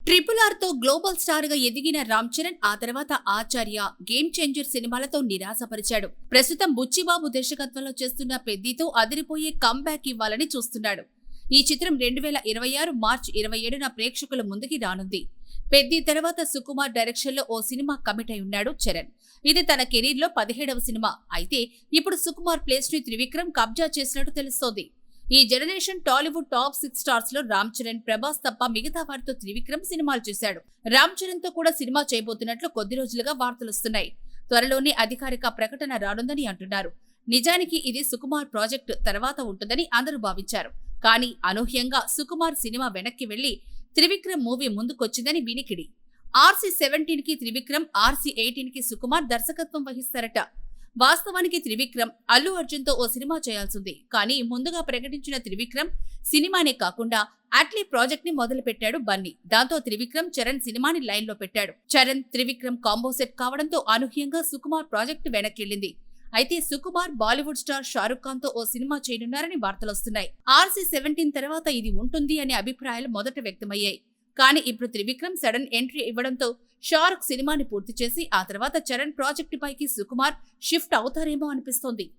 RRR తో global star గా ఎదిగిన రామ్ చరణ్ ఆ తర్వాత ఆచార్య, గేమ్ చేంజర్ సినిమాలతో నిరాశపరిచాడు. ప్రస్తుతం బుచ్చిబాబు దర్శకత్వంలో చేస్తున్న పెద్దితో అదిరిపోయే కంబ్యాక్ ఇవ్వాలని చూస్తున్నాడు. ఈ చిత్రం 2026 మార్చి 27న ప్రేక్షకుల ముందుకి రానుంది. పెద్ది తర్వాత సుకుమార్ డైరెక్షన్ లో ఓ సినిమా కమిట్ అయి ఉన్నాడు చరణ్. ఇది తన కెరీర్ లో 17వ సినిమా. అయితే ఇప్పుడు సుకుమార్ ప్లేస్ ని త్రివిక్రమ్ కబ్జా చేసినట్టు తెలుస్తోంది. ఈ జనరేషన్ టాలీవుడ్ టాప్ 6 స్టార్స్ లో రామ్ చరణ్, ప్రభాస్ తప్ప మిగతా వారితో త్రివిక్రమ్ సినిమాలు చేశాడు. రామ్ చరణ్ తో కూడా సినిమా చేయబోతున్నట్లు కొద్ది రోజులుగా వార్తలొస్తున్నాయి. త్వరలోనే అధికారిక ప్రకటన రానుందని అంటున్నారు. నిజానికి ఇది సుకుమార్ ప్రాజెక్టు తర్వాత ఉంటుందని అందరూ భావించారు. కానీ అనూహ్యంగా సుకుమార్ సినిమా వెనక్కి వెళ్లి త్రివిక్రమ్ మూవీ ముందుకొచ్చిందని వినికిడి. RC-17 కి త్రివిక్రమ్, RC-18 కి సుకుమార్ దర్శకత్వం వహిస్తారట. వాస్తవానికి త్రివిక్రమ్ అల్లు అర్జున్ తో ఓ సినిమా చేయాల్సింది. కానీ ముందుగా ప్రకటించిన త్రివిక్రమ్ సినిమానే కాకుండా అట్లీ ప్రాజెక్ట్ ని మొదలు పెట్టాడు బన్నీ. దాంతో త్రివిక్రమ్ చరణ్ సినిమాని లైన్ లో పెట్టాడు. చరణ్ త్రివిక్రమ్ కాంబో సెట్ కావడంతో అనూహ్యంగా సుకుమార్ ప్రాజెక్టు వెనక్కెళ్లింది. అయితే సుకుమార్ బాలీవుడ్ స్టార్ షారుఖ్ ఖాన్ తో ఓ సినిమా చేయనున్నారని వార్తలొస్తున్నాయి. RC-17 తర్వాత ఇది ఉంటుంది అనే అభిప్రాయాలు మొదట వ్యక్తమయ్యాయి. కానీ ఇప్పుడు త్రివిక్రమ్ సడన్ ఎంట్రీ ఇవ్వడంతో షారుఖ్ సినిమాని పూర్తి చేసి ఆ తర్వాత చరణ్ ప్రాజెక్టు పైకి సుకుమార్ షిఫ్ట్ అవుతారేమో అనిపిస్తోంది.